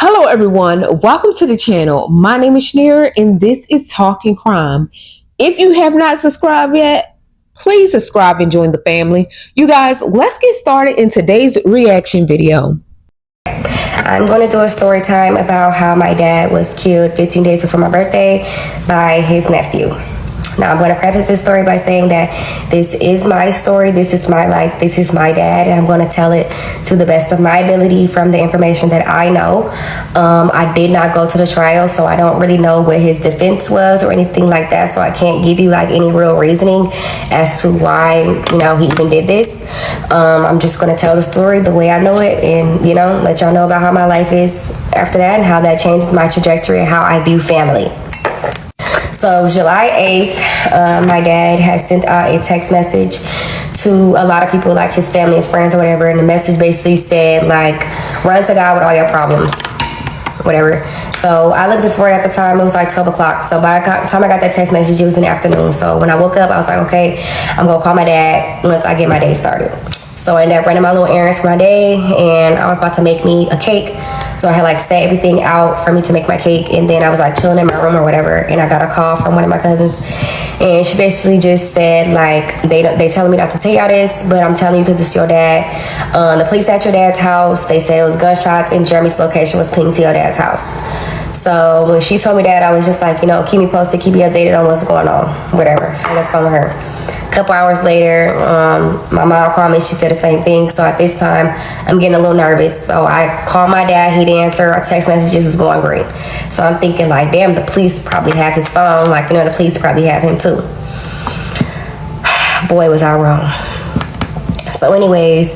Hello, everyone. Welcome to the channel. My name is Shaneria, and this is Talking Crime. If you have not subscribed yet, please subscribe and join the family. You guys, let's get started in today's reaction video. I'm going to do a story time about how my dad was killed 15 days before my birthday by his nephew. Now, I'm going to preface this story by saying that this is my story, this is my life, this is my dad, and I'm going to tell it to the best of my ability from the information that I know. I did not go to the trial, so I don't really know what his defense was or anything like that, so I can't give you like any real reasoning as to why, he even did this. I'm just going to tell the story the way I know it and, let y'all know about how my life is after that and how that changed my trajectory and how I view family. So it was July 8th. My dad had sent out a text message to a lot of people, like his family, his friends, or whatever. And the message basically said, like, run to God with all your problems, whatever. So I lived in Florida at the time. It was like 12 o'clock. So by the time I got that text message, it was in the afternoon. So when I woke up, I was like, okay, I'm going to call my dad once I get my day started. So I ended up running my little errands for my day, and I was about to make me a cake. So I had like set everything out for me to make my cake, and then I was like chilling in my room or whatever, and I got a call from one of my cousins, and she basically just said like, they telling me not to tell y'all this, but I'm telling you because it's your dad. The police at your dad's house, they said it was gunshots, and Jeremy's location was pinged to your dad's house. So when she told me that, I was just like, keep me posted, keep me updated on what's going on, whatever. I got the phone with her. A couple hours later, my mom called me. She said the same thing. So at this time, I'm getting a little nervous. So I called my dad. He didn't answer. Our text messages is going great. So I'm thinking like, damn, the police probably have his phone. Like, the police probably have him too. Boy, was I wrong. So anyways,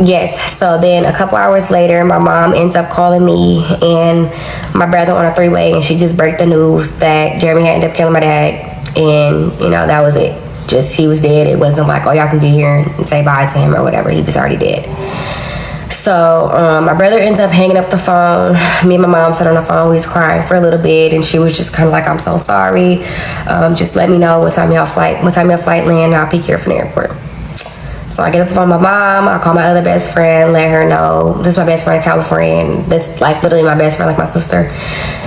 yes. So then a couple hours later, my mom ends up calling me and my brother on a three-way, and she just break the news that Jeremy had ended up killing my dad. And, that was it. Just, he was dead. It wasn't like, oh, y'all can get here and say bye to him or whatever. He was already dead. So, my brother ends up hanging up the phone. Me and my mom sat on the phone. We was crying for a little bit, and she was just kind of like, I'm so sorry. Just let me know what time your flight land, and I'll pick you up from the airport. So I get off the phone with my mom. I call my other best friend, let her know. This is my best friend in California, and this like literally my best friend, like my sister.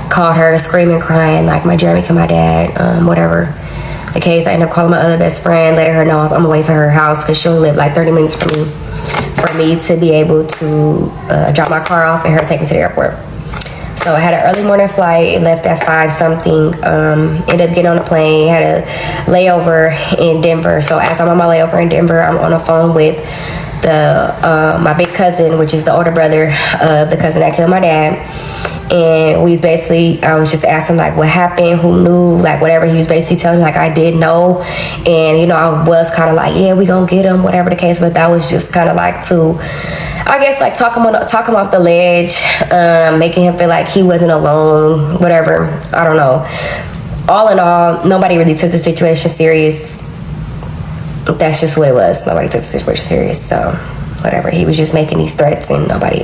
Called her screaming, crying, like my Jeremy killed my dad, whatever the case. I ended up calling my other best friend, letting her know I was on my way to her house because she only lived like 30 minutes from me, for me to be able to drop my car off and her take me to the airport. So I had an early morning flight. It left at 5 something. Ended up getting on a plane. Had a layover in Denver. So as I'm on my layover in Denver, I'm on the phone with my big cousin, which is the older brother of the cousin that killed my dad. And I was just asking like what happened, who knew, like whatever. He was basically telling me like I did know, and I was kind of like, yeah, we gonna get him, whatever the case. But that was just kind of like to, I guess, like talk him off the ledge, making him feel like he wasn't alone, whatever. I don't know. All in all, nobody really took the situation serious. That's just what it was. Nobody took the situation serious. So whatever. He was just making these threats, and nobody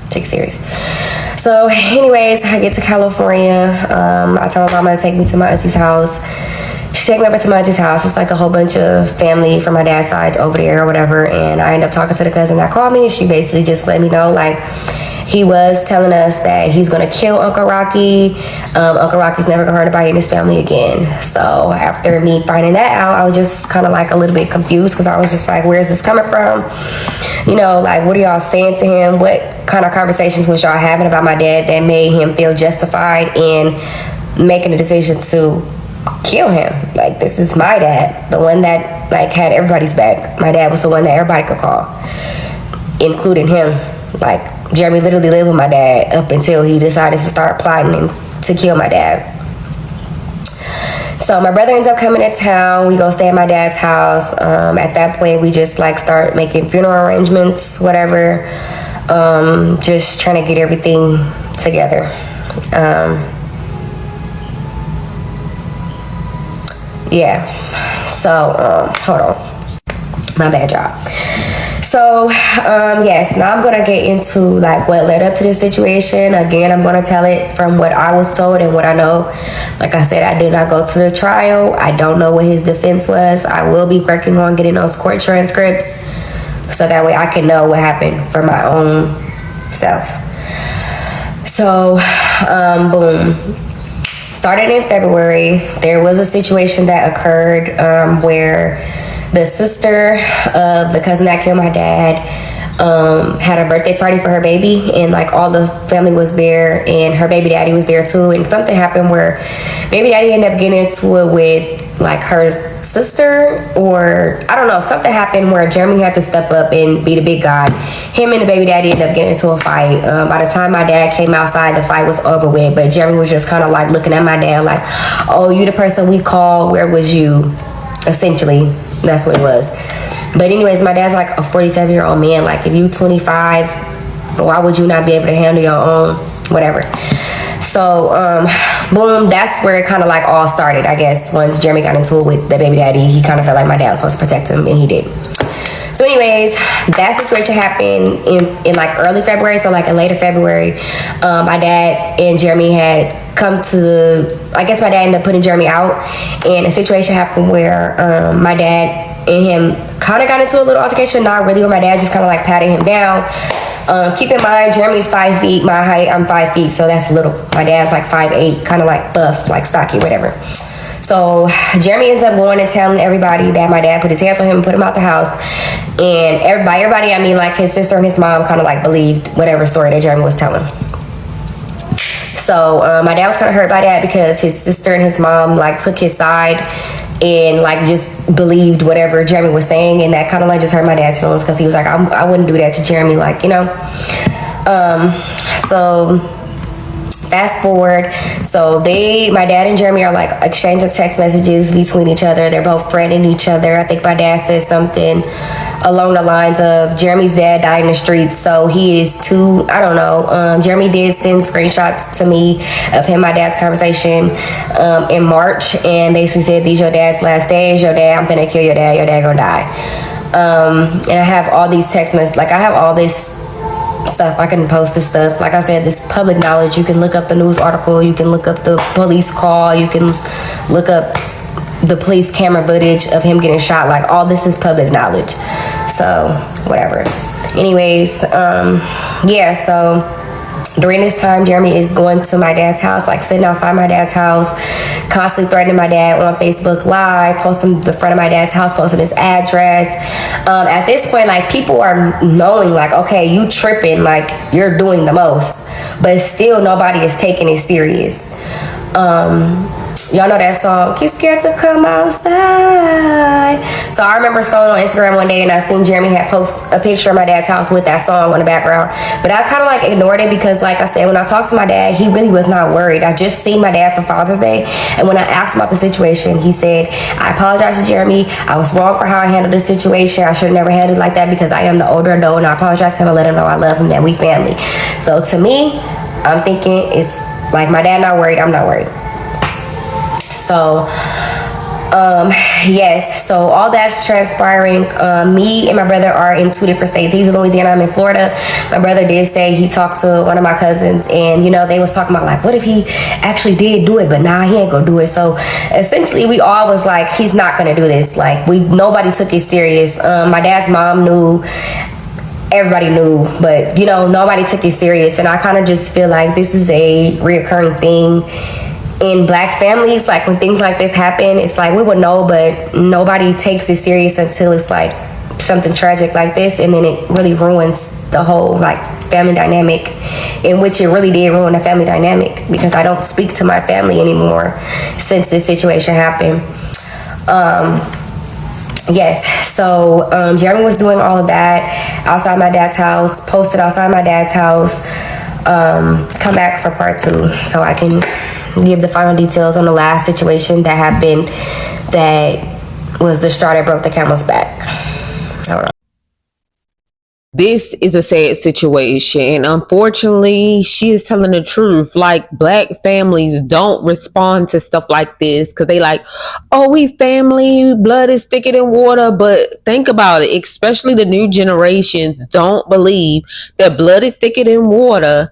took it serious. So anyways, I get to California. I tell my mama to take me to my auntie's house. She take me over to my auntie's house. It's like a whole bunch of family from my dad's side over there or whatever. And I end up talking to the cousin that called me. She basically just let me know like he was telling us that he's gonna kill Uncle Rocky. Uncle Rocky's never gonna hurt anybody in his family again. So after me finding that out, I was just kind of like a little bit confused because I was just like, where is this coming from? Like what are y'all saying to him? What kind of conversations was y'all having about my dad that made him feel justified in making a decision to kill him? Like, this is my dad, the one that like had everybody's back. My dad was the one that everybody could call, including him. Like, Jeremy literally lived with my dad up until he decided to start plotting to kill my dad. So my brother ends up coming to town. We go stay at my dad's house. At that point, we just like start making funeral arrangements, whatever. Just trying to get everything together. Yeah. So hold on. My bad, y'all. So, yes, now I'm going to get into like what led up to this situation. Again, I'm going to tell it from what I was told and what I know. Like I said, I did not go to the trial. I don't know what his defense was. I will be working on getting those court transcripts so that way I can know what happened for my own self. So, boom. Started in February. There was a situation that occurred where the sister of the cousin that killed my dad had a birthday party for her baby, and like all the family was there, and her baby daddy was there too. And something happened where baby daddy ended up getting into it with like her sister, or I don't know, something happened where Jeremy had to step up and be the big guy. Him and the baby daddy ended up getting into a fight. By the time my dad came outside, the fight was over with, but Jeremy was just kind of like looking at my dad like, oh, you the person we called, where was you? Essentially, that's what it was. But anyways, my dad's like a 47-year-old man. Like, if you 25, why would you not be able to handle your own whatever? So, boom, that's where it kind of like all started, I guess. Once Jeremy got into it with the baby daddy, he kind of felt like my dad was supposed to protect him, and he did. So anyways, that situation happened in like early February. So like in later February, my dad and Jeremy had come to, I guess my dad ended up putting Jeremy out, and a situation happened where my dad and him kind of got into a little altercation. Not really, where my dad just kind of like patted him down. Keep in mind, Jeremy's 5 feet, my height, I'm 5 feet, so that's little. My dad's like 5'8", kind of like buff, like stocky, whatever. So Jeremy ends up going and telling everybody that my dad put his hands on him and put him out the house. And everybody, I mean like his sister and his mom kind of like believed whatever story that Jeremy was telling. So my dad was kind of hurt by that because his sister and his mom like took his side and like just believed whatever Jeremy was saying, and that kind of like just hurt my dad's feelings because he was like, I wouldn't do that to Jeremy, like, you know. So fast forward, so my dad and Jeremy are like exchanging text messages between each other. They're both threatening each other. I think my dad said something along the lines of Jeremy's dad died in the streets, so he is too, I don't know. Jeremy did send screenshots to me of him and my dad's conversation in March, and basically said, these your dad's last days, your dad, I'm gonna kill your dad gonna die. And I have all these text messages, like I have all this stuff. I can post this stuff. Like I said, this public knowledge. You can look up the news article. You can look up the police call. You can look up the police camera footage of him getting shot. Like, all this is public knowledge. So, whatever. Anyways, yeah, so during this time, Jeremy is going to my dad's house, like sitting outside my dad's house, constantly threatening my dad on Facebook Live, posting the front of my dad's house, posting his address. At this point, like, people are knowing, like, okay, you tripping, like, you're doing the most. But still, nobody is taking it serious. Y'all know that song, "You Scared to Come Outside." So I remember scrolling on Instagram one day and I seen Jeremy had post a picture of my dad's house with that song on the background. But I kind of like ignored it because, like I said, when I talked to my dad, he really was not worried. I just seen my dad for Father's Day, and when I asked him about the situation, he said, I apologize to Jeremy. I was wrong for how I handled this situation. I should have never handled it like that because I am the older adult, and I apologize to him and let him know I love him, that we family. So to me, I'm thinking it's like my dad not worried, I'm not worried. So, yes, so all that's transpiring. Me and my brother are in 2 different states. He's in Louisiana, I'm in Florida. My brother did say he talked to one of my cousins, and, you know, they was talking about, like, what if he actually did do it, but nah, he ain't gonna do it. So, essentially, we all was like, he's not gonna do this. Like, nobody took it serious. My dad's mom knew. Everybody knew, but, you know, nobody took it serious. And I kind of just feel like this is a reoccurring thing in Black families. Like, when things like this happen, it's like we would know, but nobody takes it serious until it's like something tragic like this, and then it really ruins the whole like family dynamic, in which it really did ruin the family dynamic because I don't speak to my family anymore since this situation happened. Yes, so Jeremy was doing all of that outside my dad's house, posted outside my dad's house. Come back for part 2 so I can give the final details on the last situation that happened, that was the straw that broke the camel's back. Hold on. This is a sad situation. Unfortunately, she is telling the truth. Like, Black families don't respond to stuff like this because they like, oh, we family, blood is thicker than water. But think about it, especially the new generations don't believe that blood is thicker than water,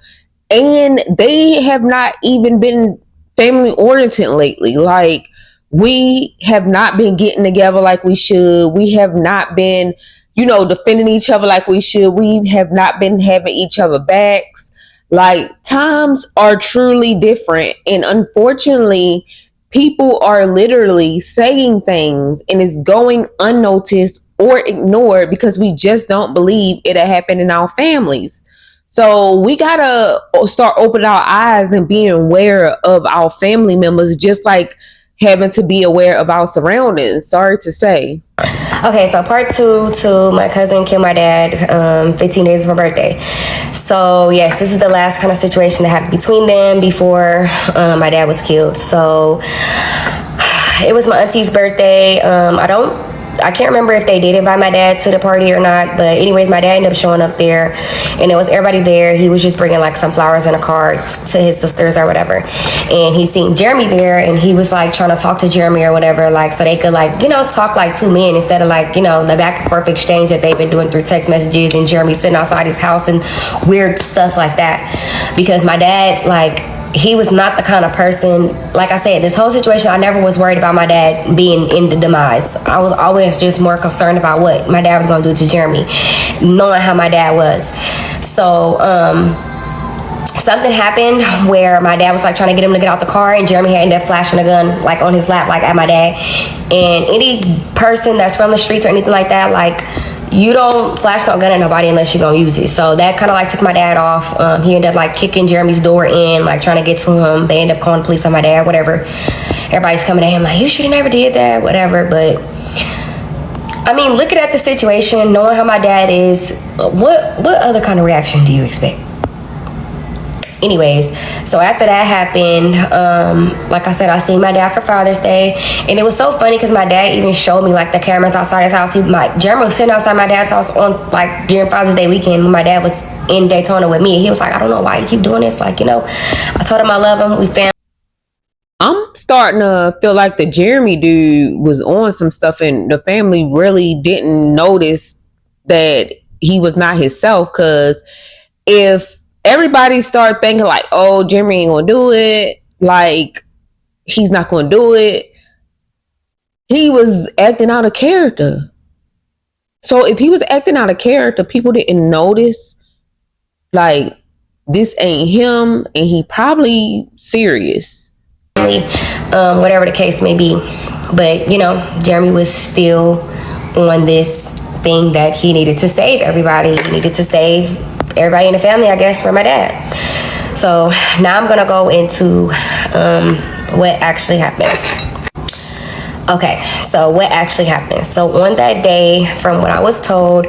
and they have not even been family oriented lately. Like, we have not been getting together like we should. We have not been defending each other like we should. We have not been having each other backs. Like, times are truly different. And unfortunately, people are literally saying things and it's going unnoticed or ignored because we just don't believe it'll happen in our families. So we gotta start opening our eyes and being aware of our family members, just like having to be aware of our surroundings. Sorry to say. Okay, so part two to my cousin killed my dad 15 days before birthday. So yes, this is the last kind of situation that happened between them before my dad was killed. So it was my auntie's birthday. I can't remember if they did invite my dad to the party or not, but anyways, my dad ended up showing up there, and it was everybody there. He was just bringing like some flowers and a card to his sisters or whatever, and he seen Jeremy there, and he was like trying to talk to Jeremy or whatever, like so they could like talk like two men instead of like the back and forth exchange that they've been doing through text messages, and Jeremy sitting outside his house and weird stuff like that, because my dad he was not the kind of person, like I said, this whole situation, I never was worried about my dad being in the demise. I was always just more concerned about what my dad was going to do to Jeremy, knowing how my dad was. So, something happened where my dad was like trying to get him to get out the car, and Jeremy had ended up flashing a gun like on his lap, like at my dad. And any person that's from the streets or anything like that, like, you don't flash no gun at nobody unless you're gonna use it. So that kind of like took my dad off. He ended up like kicking Jeremy's door in, like trying to get to him. They ended up calling the police on my dad, whatever. Everybody's coming at him like, you should have never did that, whatever. But I mean, looking at the situation, knowing how my dad is, what other kind of reaction do you expect? Anyways, so after that happened, like I said, I seen my dad for Father's Day, and it was so funny because my dad even showed me like the cameras outside his house. Jeremy was sitting outside my dad's house on like during Father's Day weekend when my dad was in Daytona with me. He was like, I don't know why you keep doing this. Like, I told him I love him. We family. I'm starting to feel like the Jeremy dude was on some stuff, and the family really didn't notice that he was not himself. Because if everybody start thinking like, oh, Jeremy ain't gonna do it, like he's not gonna do it, he was acting out of character. So if he was acting out of character, people didn't notice, like, this ain't him, and he probably serious. Whatever the case may be. But Jeremy was still on this thing that he needed to save everybody. He needed to save everybody in the family, I guess, for my dad. So now I'm gonna go into what actually happened. Okay, so what actually happened? So on that day, from what I was told,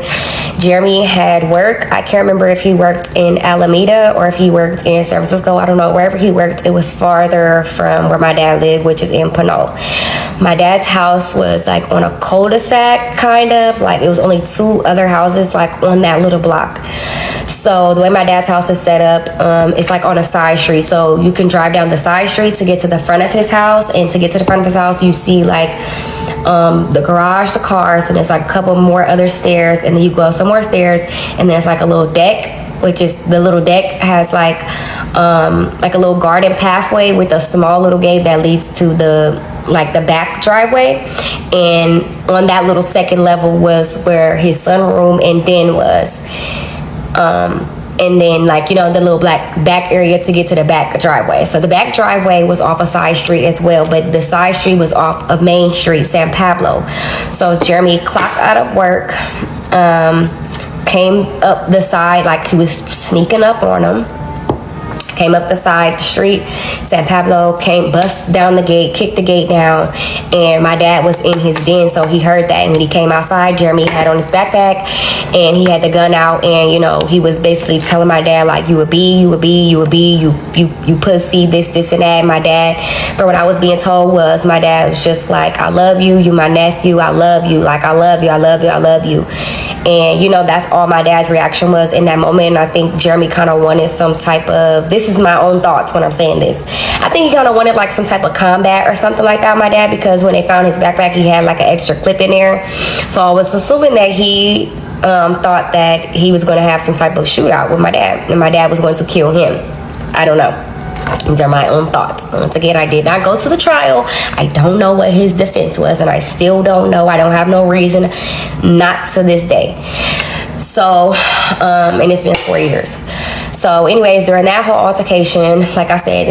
Jeremy had work. I can't remember if he worked in Alameda or if he worked in San Francisco. I don't know. Wherever he worked, it was farther from where my dad lived, which is in Pinole. My dad's house was like on a cul-de-sac, kind of. Like it was only two other houses like on that little block. So the way my dad's house is set up, it's like on a side street. So you can drive down the side street to get to the front of his house. And to get to the front of his house, you see like the garage, the cars, and there's like a couple more other stairs. And then you go up some more stairs, and there's like a little deck, which is the little deck has like a little garden pathway with a small little gate that leads to the back driveway. And on that little second level was where his sunroom and den was. And then the little black back area to get to the back driveway. So the back driveway was off a side street as well, but the side street was off a main street, San Pablo. So Jeremy clocked out of work, came up the side like he was sneaking up on him. Came up the side street, San Pablo, bust down the gate, kicked the gate down, and my dad was in his den, so he heard that. And when he came outside, Jeremy had on his backpack, and he had the gun out, and he was basically telling my dad like, you pussy, this and that. And my dad, for what I was being told, was my dad was just like, I love you, you my nephew, I love you, like I love you, I love you, I love you. And that's all my dad's reaction was in that moment. And I think Jeremy kind of wanted some type of, this is my own thoughts when I'm saying this, I think he kind of wanted like some type of combat or something like that, my dad, because when they found his backpack, he had like an extra clip in there. So I was assuming that he thought that he was going to have some type of shootout with my dad, and my dad was going to kill him. I don't know. These are my own thoughts. Once again, I did not go to the trial. I don't know what his defense was, and I still don't know. I don't have no reason, not to this day. So, and it's been 4 years. So anyways, during that whole altercation, like I said,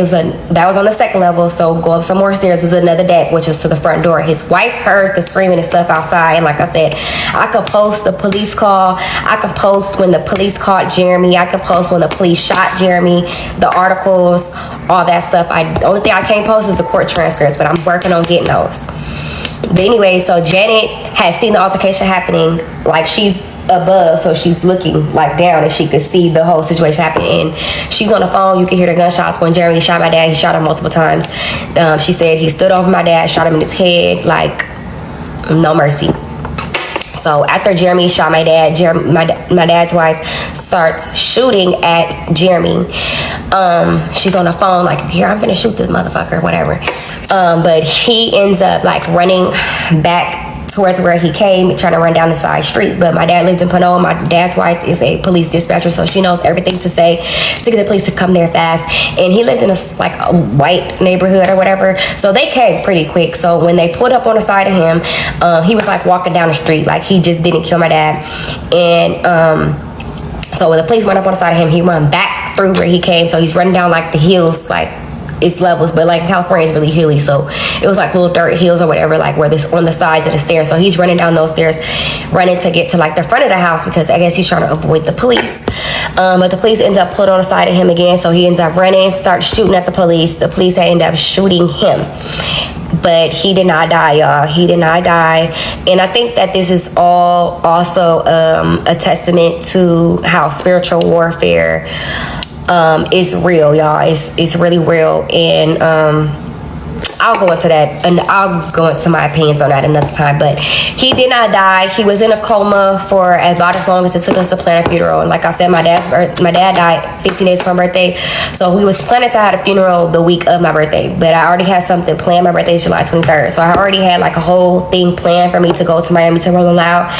that was on the second level. So go up some more stairs was another deck, which is to the front door. His wife heard the screaming and stuff outside. And like I said, I could post the police call. I could post when the police caught Jeremy. I could post when the police shot Jeremy, the articles, all that stuff. The only thing I can't post is the court transcripts, but I'm working on getting those. But anyway, so Janet had seen the altercation happening, like she's above, so she's looking like down and she could see the whole situation happening. And she's on the phone. You can hear the gunshots. When Jeremy shot my dad, he shot him multiple times. She said he stood over my dad, shot him in his head, like no mercy. So after Jeremy shot my dad, my dad's wife starts shooting at Jeremy. She's on the phone like, here, I'm gonna shoot this motherfucker, whatever. But he ends up like running back towards where he came, trying to run down the side street. But my dad lived in Pinole. My dad's wife is a police dispatcher, so she knows everything to say to get the police to come there fast. And he lived in a white neighborhood or whatever, so they came pretty quick. So when they pulled up on the side of him, he was like walking down the street, like he just didn't kill my dad. And so when the police went up on the side of him, he ran back through where he came. So he's running down like the hills, like it's levels, but like California is really hilly, so it was like little dirt hills or whatever, like where this on the sides of the stairs. So he's running down those stairs, running to get to like the front of the house, because I guess he's trying to avoid the police. But the police ends up pulling on the side of him again, so he ends up running, starts shooting at the police. The police end up shooting him, but he did not die, y'all. He did not die. And I think that this is all also a testament to how spiritual warfare is real, y'all. It's really real. And I'll go into that, and I'll go into my opinions on that another time. But he did not die. He was in a coma for about as long as it took us to plan a funeral. And like I said, my dad died 15 days from my birthday, so we was planning to have a funeral the week of my birthday. But I already had something planned. My birthday is July 23rd, so I already had like a whole thing planned for me to go to Miami to Rolling Loud.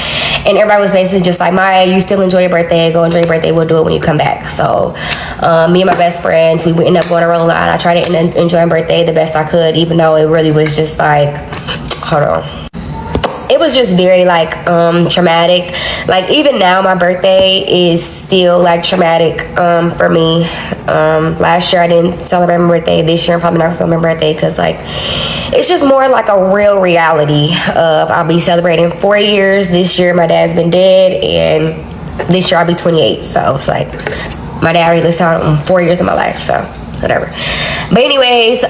And everybody was basically just like, Maya, you still enjoy your birthday, go enjoy your birthday, we'll do it when you come back. So me and my best friends, we ended up going to Rolling Loud. I tried to enjoy my birthday the best I could, even though it really was just like, hold on, it was just very like traumatic. Like even now my birthday is still like traumatic for me. Last year I didn't celebrate my birthday. This year I'm probably not celebrating my birthday, because like it's just more like a real reality of I'll be celebrating 4 years this year. My dad's been dead, and this year I'll be 28, so it's like my dad already listed out 4 years of my life, so whatever. But anyways,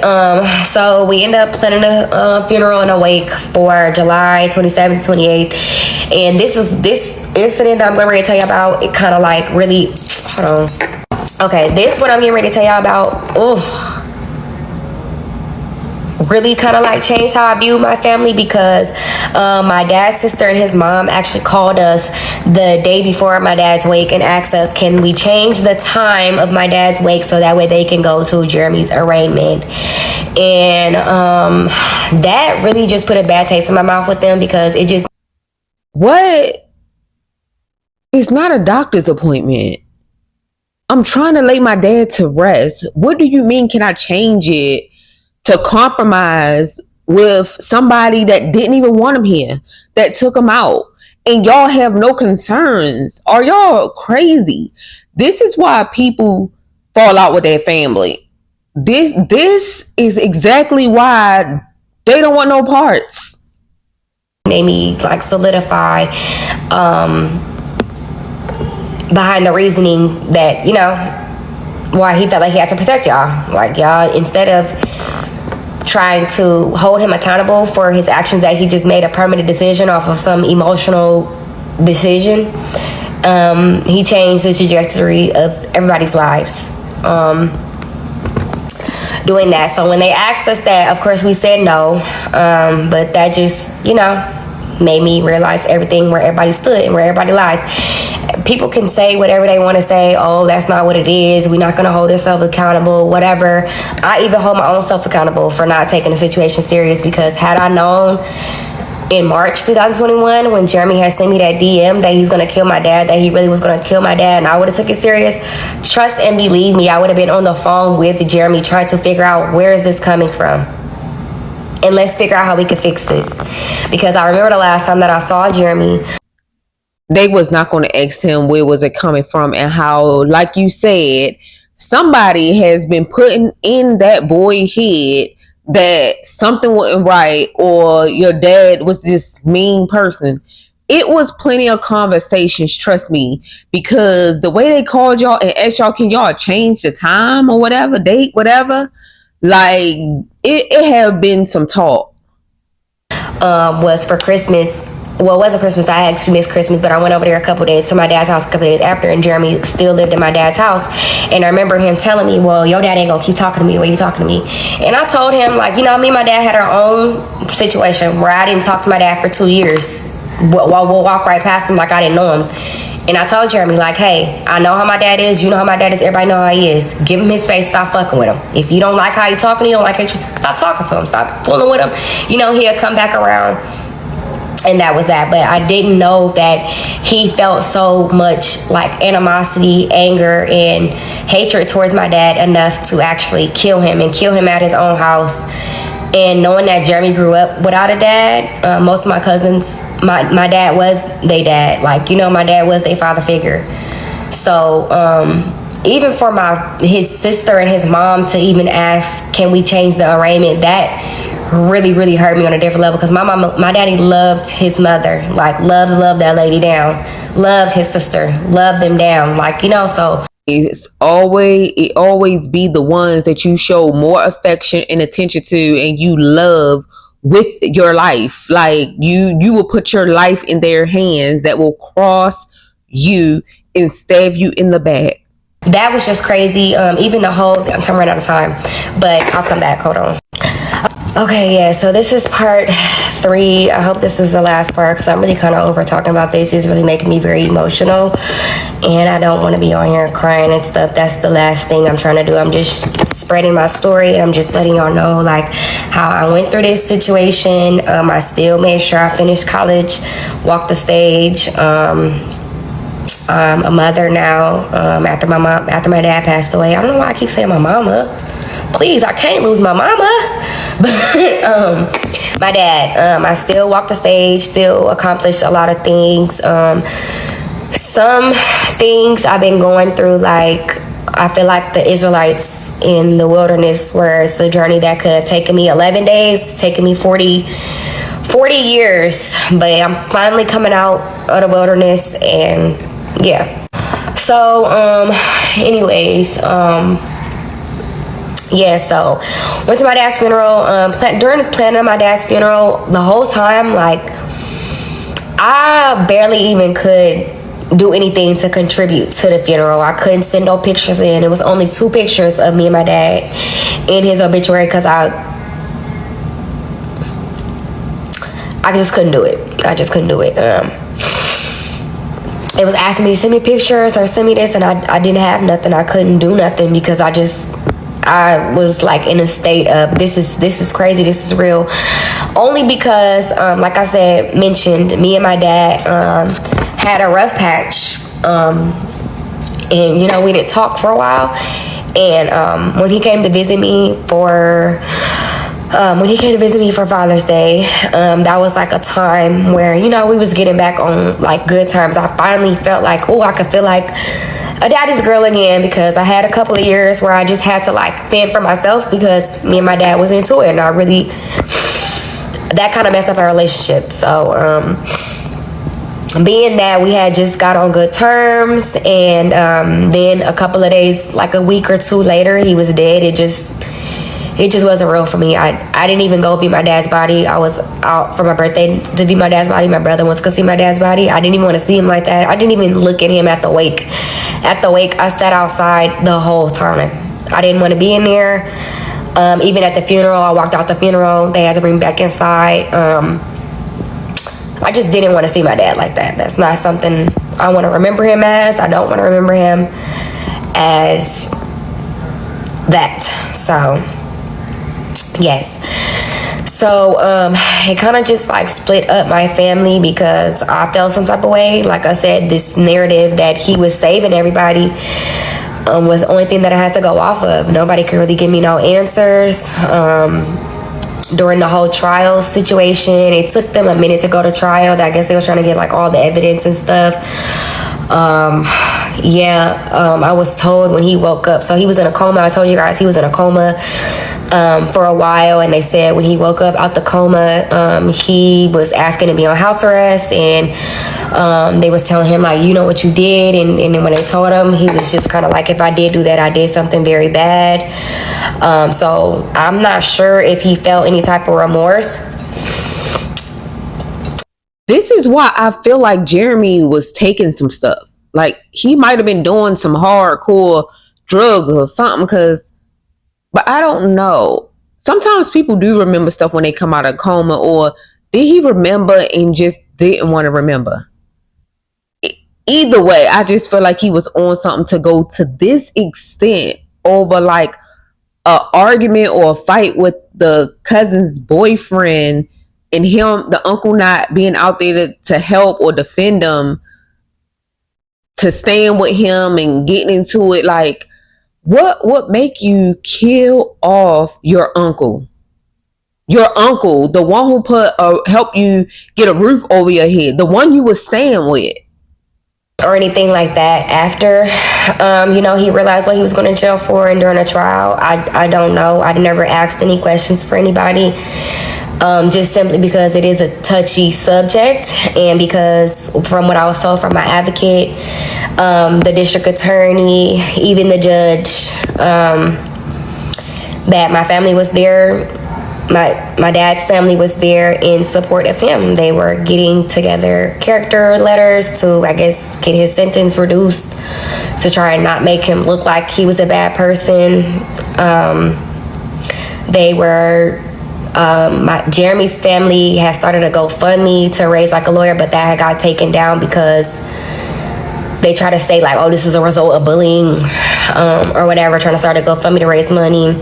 so we end up planning a funeral and a wake for July 27th, 28th. And this incident that I'm getting ready to tell you about, it kind of like really, hold on. Okay, this what I'm getting ready to tell y'all about, really kind of like changed how I view my family, because my dad's sister and his mom actually called us the day before my dad's wake and asked us, can we change the time of my dad's wake so that way they can go to Jeremy's arraignment. And that really just put a bad taste in my mouth with them, because it just, what? It's not a doctor's appointment. I'm trying to lay my dad to rest. What do you mean, can I change it to compromise with somebody that didn't even want him here, that took him out, and y'all have no concerns? Are y'all crazy? This is why people fall out with their family. This is exactly why they don't want no parts. made me like solidify behind the reasoning that, you know, why he felt like he had to protect y'all. Like, y'all, instead of trying to hold him accountable for his actions, that he just made a permanent decision off of some emotional decision, he changed the trajectory of everybody's lives doing that. So when they asked us that, of course we said no, but that just, you know, made me realize everything, where everybody stood and where everybody lies. People can say whatever they want to say. Oh, that's not what it is. We're not going to hold ourselves accountable, whatever. I even hold my own self accountable for not taking the situation serious, because had I known in March 2021 when Jeremy had sent me that DM that he's gonna kill my dad, that he really was gonna kill my dad, and I would have took it serious. Trust and believe me, I would have been on the phone with Jeremy trying to figure out where is this coming from, and let's figure out how we can fix this. Because I remember the last time that I saw Jeremy, they was not going to ask him where was it coming from, and how, like you said, somebody has been putting in that boy head that something wasn't right, or your dad was this mean person. It was plenty of conversations, trust me, because the way they called y'all and asked y'all, can y'all change the time or whatever, date, whatever, like it have been some talk. Was for Christmas. Well, it wasn't Christmas. I actually missed Christmas, but I went over there a couple days to my dad's house a couple days after, and Jeremy still lived in my dad's house. And I remember him telling me, well, your dad ain't gonna keep talking to me the way you talking to me. And I told him, like, you know, me and my dad had our own situation where I didn't talk to my dad for 2 years. We'll walk right past him like I didn't know him. And I told Jeremy, like, hey, I know how my dad is. You know how my dad is. Everybody know how he is. Give him his space. Stop fucking with him. If you don't like how he talking, you don't like it, stop talking to him. Stop fooling with him. You know, he'll come back around. And that was that. But I didn't know that he felt so much like animosity, anger, and hatred towards my dad enough to actually kill him, and kill him at his own house. And knowing that Jeremy grew up without a dad, most of my cousins, my dad was their dad. Like, you know, my dad was their father figure. So even for his sister and his mom to even ask, can we change the arraignment, that really, really hurt me on a different level. Because my daddy loved his mother, like loved that lady down, loved his sister, loved them down, like, you know. So it always be the ones that you show more affection and attention to, and you love with your life. Like you will put your life in their hands, that will cross you and stab you in the back. That was just crazy. Even the whole, I'm trying to run out of time, but I'll come back. Hold on. Okay, yeah, so this is part 3. I hope this is the last part, because I'm really kind of over talking about this. It's really making me very emotional, and I don't want to be on here crying and stuff. That's the last thing I'm trying to do. I'm just spreading my story, and I'm just letting y'all know, like, how I went through this situation. I still made sure I finished college, walked the stage. I'm a mother now, after my dad passed away. I don't know why I keep saying my mama. Please, I can't lose my mama. But my dad, I still walk the stage, still accomplished a lot of things. Some things I've been going through, like, I feel like the Israelites in the wilderness, where it's a journey that could have taken me 11 days, taken me 40 years. But I'm finally coming out of the wilderness, and yeah. So, anyways, yeah, so went to my dad's funeral. During the planning of my dad's funeral, the whole time, like, I barely even could do anything to contribute to the funeral. I couldn't send no pictures in. It was only 2 pictures of me and my dad in his obituary, because I just couldn't do it. It was asking me to send me pictures or send me this, and I didn't have nothing. I couldn't do nothing, because I was like in a state of this is crazy, this is real. Only because, like I mentioned, me and my dad had a rough patch, and you know, we didn't talk for a while. And when he came to visit me for Father's Day, that was like a time where, you know, we was getting back on like good terms. I finally felt like, I could feel like a daddy's girl again, because I had a couple of years where I just had to like fend for myself, because me and my dad was into it, and that kind of messed up our relationship. So being that we had just got on good terms, and then a couple of days, like a week or 2 later, he was dead. It just wasn't real for me. I didn't even go view my dad's body. I was out for my birthday to view my dad's body. My brother wants to go see my dad's body. I didn't even want to see him like that. I didn't even look at him at the wake. At the wake, I sat outside the whole time. I didn't want to be in there. Even at the funeral, I walked out the funeral. They had to bring me back inside. I just didn't want to see my dad like that. That's not something I want to remember him as. I don't want to remember him as that. So, yes. So it kind of just like split up my family because I felt some type of way. Like I said, this narrative that he was saving everybody was the only thing that I had to go off of. Nobody could really give me no answers. During the whole trial situation, it took them a minute to go to trial. I guess they were trying to get like all the evidence and stuff. I was told when he woke up, so he was in a coma. I told you guys he was in a coma for a while, and they said when he woke up out the coma, he was asking to be on house arrest, and they was telling him like, you know what you did, and then when they told him, he was just kind of like, if I did do that, I did something very bad. So I'm not sure if he felt any type of remorse. This is why I feel like Jeremy was taking some stuff. Like he might have been doing some hardcore drugs or something, but I don't know. Sometimes people do remember stuff when they come out of coma, or did he remember and just didn't want to remember? Either way, I just feel like he was on something to go to this extent over like a argument or a fight with the cousin's boyfriend, and him, the uncle, not being out there to help or defend him, to stand with him and getting into it. Like, what make you kill off your uncle? Your uncle, the one who help you get a roof over your head, the one you was staying with. Or anything like that after he realized what he was going to jail for, and during a trial, I don't know. I never asked any questions for anybody, just simply because it is a touchy subject, and because from what I was told from my advocate, the district attorney, even the judge, that my family was there. My dad's family was there in support of him. They were getting together character letters to, I guess, get his sentence reduced, to try and not make him look like he was a bad person. They were, Jeremy's family had started a GoFundMe to raise like a lawyer, but that had got taken down because they try to say like, oh, this is a result of bullying or whatever, trying to start a GoFundMe to raise money,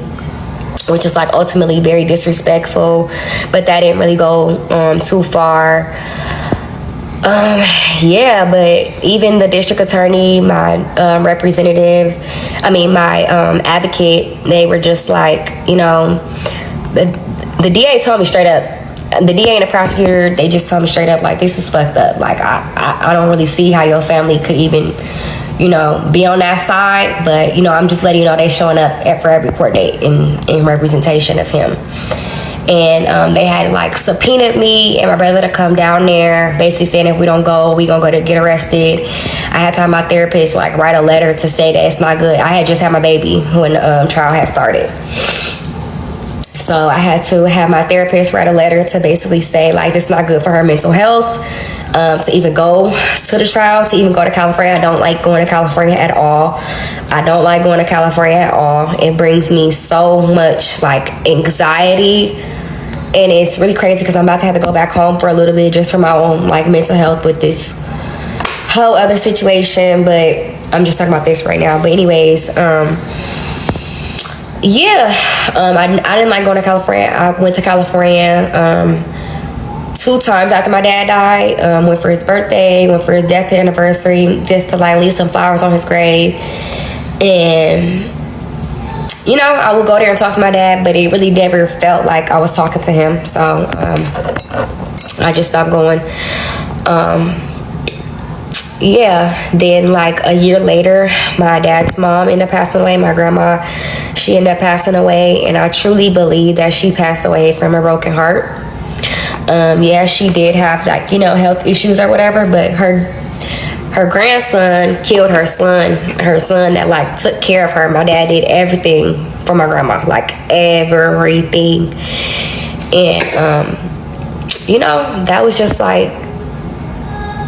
which is like ultimately very disrespectful, but that didn't really go too far. But even the district attorney, my representative, my advocate, they were just like, the DA told me straight up, the DA and the prosecutor, they just told me straight up, like, this is fucked up. Like, I don't really see how your family could even, be on that side. But, I'm just letting you know they showing up for every court date in representation of him. And they had, like, subpoenaed me and my brother to come down there, basically saying if we don't go, we gonna go to get arrested. I had to have my therapist, like, write a letter to say that it's not good. I had just had my baby when the trial had started. So I had to have my therapist write a letter to basically say, like, this is not good for her mental health, to even go to the trial, to even go to California. I don't like going to California at all. It brings me so much, like, anxiety. And it's really crazy because I'm about to have to go back home for a little bit just for my own, like, mental health with this whole other situation. But I'm just talking about this right now. But anyways, I didn't like going to California. I went to California 2 times after my dad died. Went for his birthday, went for his death anniversary, just to, like, leave some flowers on his grave. And I would go there and talk to my dad, but it really never felt like I was talking to him. So I just stopped going. Then, like, a year later, my dad's mom ended up passing away. My grandma, she ended up passing away, and I truly believe that she passed away from a broken heart. She did have, like, health issues or whatever, but her grandson killed her son that, like, took care of her. My dad did everything for my grandma, like, everything. And that was just like,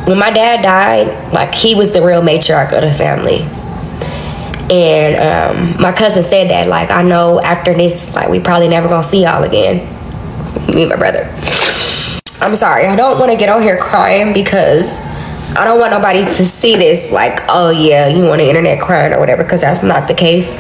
when my dad died, like, he was the real matriarch of the family. And my cousin said that, like, I know after this, like, we probably never gonna see y'all again, me and my brother. I'm sorry, I don't want to get on here crying because I don't want nobody to see this like, oh yeah, you on the internet crying or whatever, because that's not the case.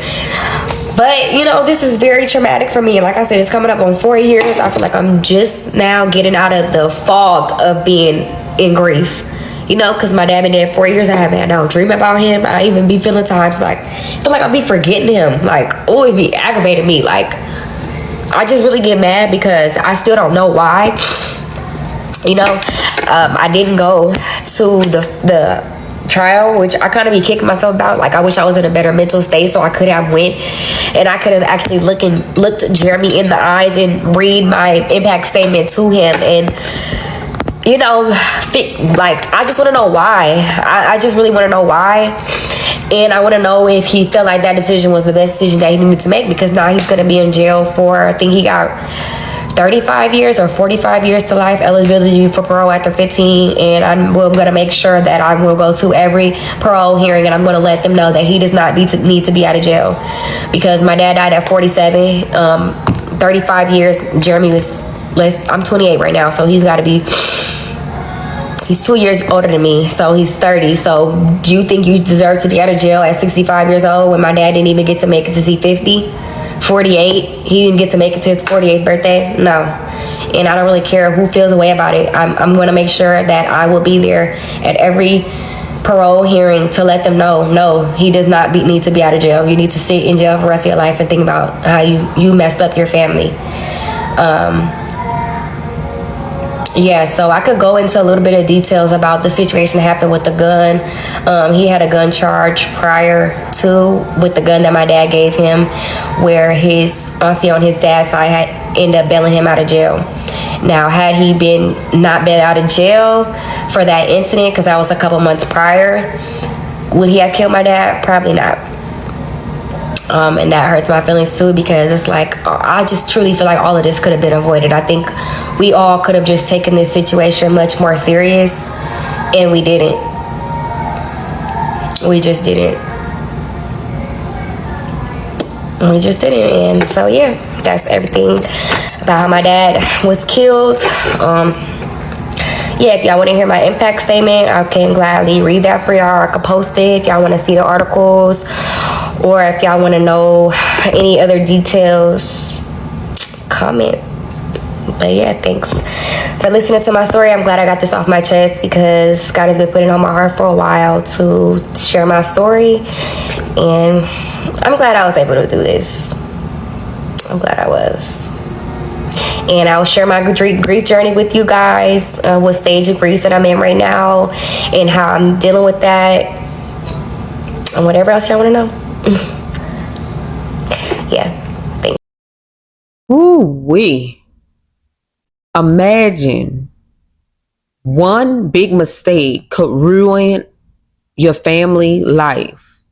But this is very traumatic for me. Like I said, it's coming up on 4 years. I feel like I'm just now getting out of the fog of being in grief. Because my dad been dead 4 years. I haven't had no dream about him. I even be feeling times like feel like I'll be forgetting him. Like, oh, it be aggravating me. Like, I just really get mad because I still don't know why. I didn't go to the trial, which I kind of be kicking myself about. Like, I wish I was in a better mental state so I could have went and I could have actually looked Jeremy in the eyes and read my impact statement to him and like, I just want to know why. I just really want to know why. And I want to know if he felt like that decision was the best decision that he needed to make, because now he's going to be in jail for, I think he got 35 years or 45 years to life eligibility for parole after 15. And I'm going to make sure that I will go to every parole hearing and I'm going to let them know that he does not need to be out of jail, because my dad died at 47. 35 years. Jeremy was I'm 28 right now, so he's got to be, he's 2 years older than me, so he's 30. So do you think you deserve to be out of jail at 65 years old when my dad didn't even get to make it to see 50? 48, he didn't get to make it to his 48th birthday? No. And I don't really care who feels a way about it. I'm going to make sure that I will be there at every parole hearing to let them know, no, he does not need to be out of jail. You need to sit in jail for the rest of your life and think about how you messed up your family. Yeah, so I could go into a little bit of details about the situation that happened with the gun. He had a gun charge prior to with the gun that my dad gave him, where his auntie on his dad's side had ended up bailing him out of jail. Now, had he not been out of jail for that incident, because that was a couple months prior, would he have killed my dad? Probably not. And that hurts my feelings too, because it's like, I just truly feel like all of this could have been avoided. I think we all could have just taken this situation much more serious, and we didn't. We just didn't. And so, yeah, that's everything about how my dad was killed. Yeah, if y'all want to hear my impact statement, I can gladly read that for y'all. I could post it if y'all want to see the articles, or if y'all want to know any other details, comment. But yeah, thanks for listening to my story. I'm glad I got this off my chest, because God has been putting on my heart for a while to share my story, and I'm glad I was able to do this. I'm glad I was. And I'll share my grief journey with you guys, what stage of grief that I'm in right now, and how I'm dealing with that, and whatever else y'all want to know. Yeah, thanks. Ooh-wee. Imagine one big mistake could ruin your family life.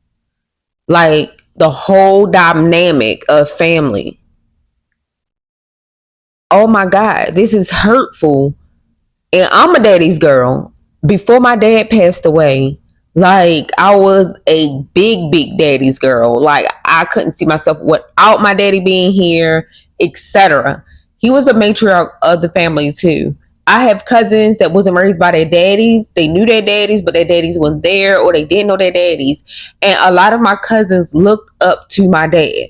Like, the whole dynamic of family. Oh my God, this is hurtful. And I'm a daddy's girl. Before my dad passed away, like, I was a big daddy's girl. Like, I couldn't see myself without my daddy being here, etc. He was the matriarch of the family too. I have cousins that wasn't raised by their daddies. They knew their daddies, but their daddies weren't there, or they didn't know their daddies. And a lot of my cousins looked up to my dad.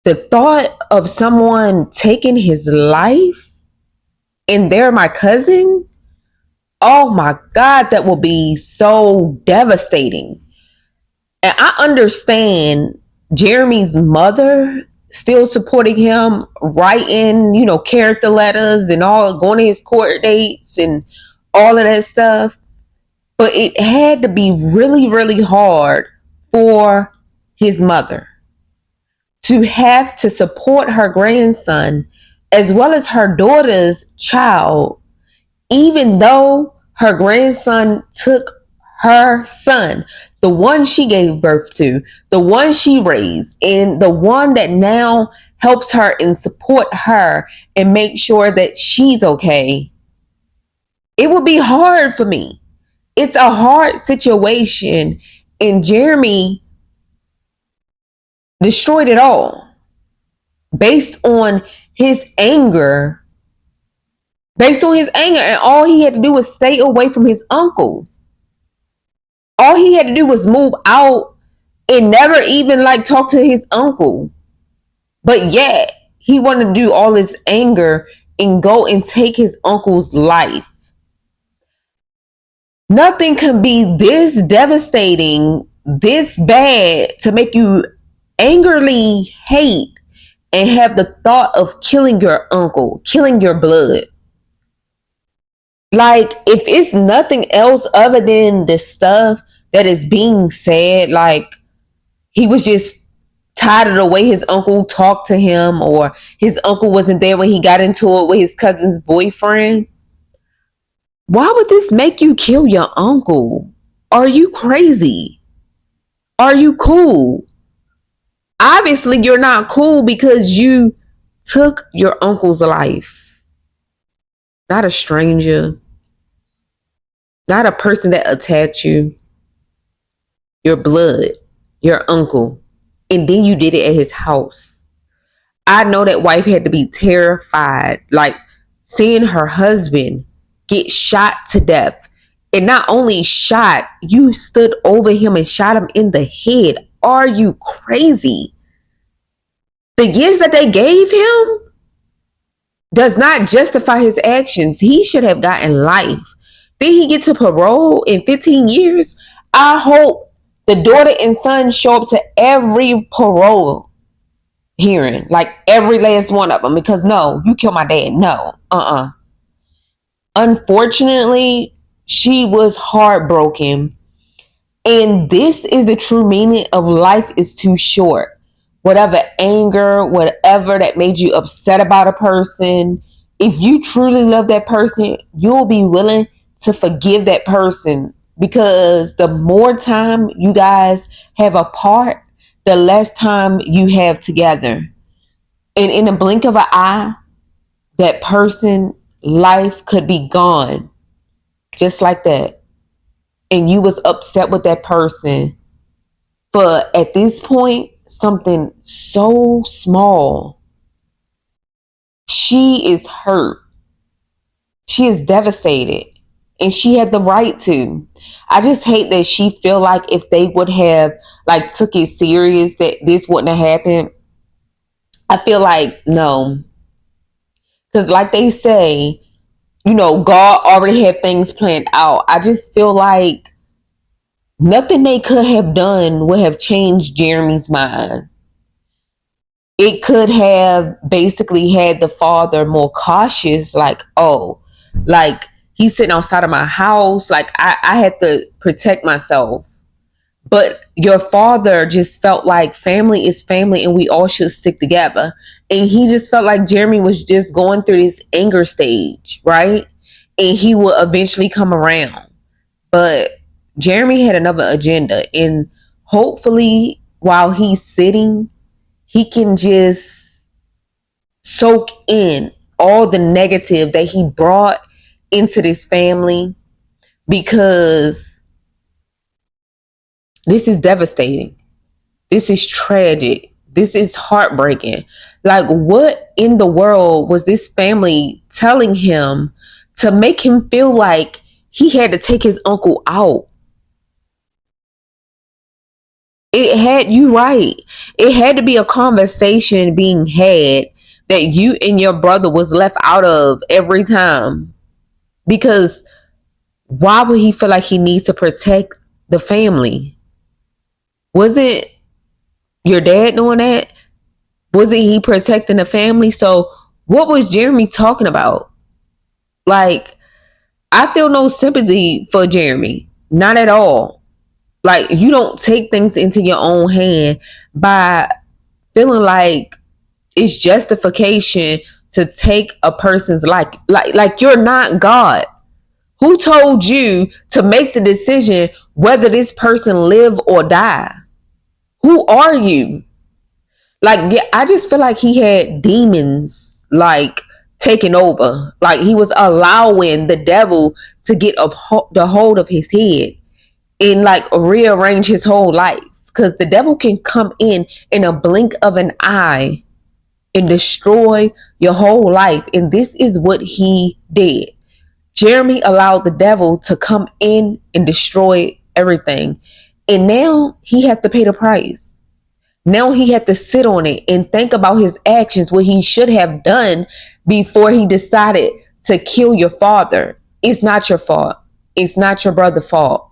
The thought of someone taking his life, and they're my cousin, oh my God, that will be so devastating. And I understand Jeremy's mother still supporting him, writing, character letters and all, going to his court dates and all of that stuff. But it had to be really hard for his mother to have to support her grandson as well as her daughter's child, even though her grandson took her son, the one she gave birth to, the one she raised, and the one that now helps her and support her and make sure that she's okay. It would be hard for me. It's a hard situation, and Jeremy destroyed it all based on his anger. And all he had to do was stay away from his uncle. All he had to do was move out and never even like talk to his uncle. But yet he wanted to do all this anger and go and take his uncle's life. Nothing can be this devastating, this bad to make you angrily hate and have the thought of killing your uncle, killing your blood. Like, if it's nothing else other than the stuff that is being said, like he was just tired of the way his uncle talked to him, or his uncle wasn't there when he got into it with his cousin's boyfriend. Why would this make you kill your uncle? Are you crazy? Are you cool? Obviously, you're not cool because you took your uncle's life. Not a stranger, not a person that attacked you, your blood, your uncle. And then you did it at his house. I know that wife had to be terrified, like seeing her husband get shot to death. And not only shot, you stood over him and shot him in the head. Are you crazy? The years that they gave him does not justify his actions. He should have gotten life. Did he get to parole in 15 years? I hope the daughter and son show up to every parole hearing, like every last one of them, because no, you killed my dad. No, Unfortunately, she was heartbroken. And this is the true meaning of life is too short. Whatever anger, whatever that made you upset about a person, if you truly love that person, you'll be willing to forgive that person, because the more time you guys have apart, the less time you have together. And in a blink of an eye, that person life could be gone just like that. And you was upset with that person for, at this point, something so small. She is hurt. She is devastated. And she had the right to. I just hate that she feel like if they would have like took it serious that this wouldn't have happened. I feel like no. Because like they say, God already had things planned out. I just feel like nothing they could have done would have changed Jeremy's mind. It could have basically had the father more cautious, like, oh, like he's sitting outside of my house, like I had to protect myself. But your father just felt like family is family and we all should stick together. And he just felt like Jeremy was just going through this anger stage, right? And he will eventually come around. But Jeremy had another agenda. And hopefully, while he's sitting, he can just soak in all the negative that he brought into this family, because this is devastating. This is tragic. This is heartbreaking. Like, what in the world was this family telling him to make him feel like he had to take his uncle out? It had you right. It had to be a conversation being had that you and your brother was left out of every time. Because why would he feel like he needs to protect the family? Was it your dad doing that? Wasn't he protecting the family? So what was Jeremy talking about? Like, I feel no sympathy for Jeremy. Not at all. Like, you don't take things into your own hand by feeling like it's justification to take a person's life. Like you're not God. Who told you to make the decision whether this person live or die? Who are you? Like, yeah, I just feel like he had demons like taking over. Like he was allowing the devil to get the hold of his head and like rearrange his whole life. Because the devil can come in a blink of an eye and destroy your whole life. And this is what he did. Jeremy allowed the devil to come in and destroy everything. And now he has to pay the price. Now he had to sit on it and think about his actions, what he should have done before he decided to kill your father. It's not your fault. It's not your brother's fault.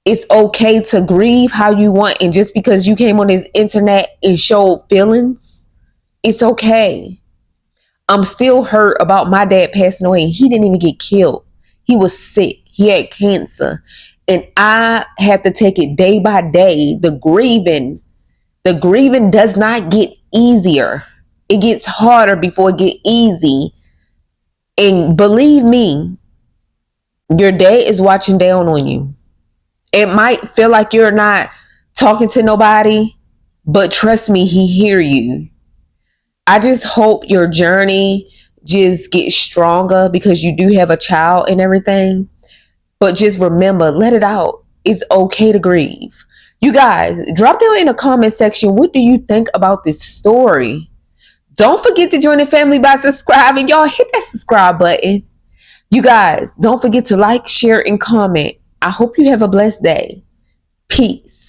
It's okay to grieve how you want. And just because you came on his internet and showed feelings, it's okay. I'm still hurt about my dad passing away. He didn't even get killed. He was sick. He had cancer. And I had to take it day by day. The grieving does not get easier. It gets harder before it get easy. And believe me, your dad is watching down on you. It might feel like you're not talking to nobody, but trust me, he hear you. I just hope your journey just gets stronger because you do have a child and everything. But just remember, let it out. It's okay to grieve. You guys, drop down in the comment section. What do you think about this story? Don't forget to join the family by subscribing. Y'all hit that subscribe button. You guys, don't forget to like, share, and comment. I hope you have a blessed day. Peace.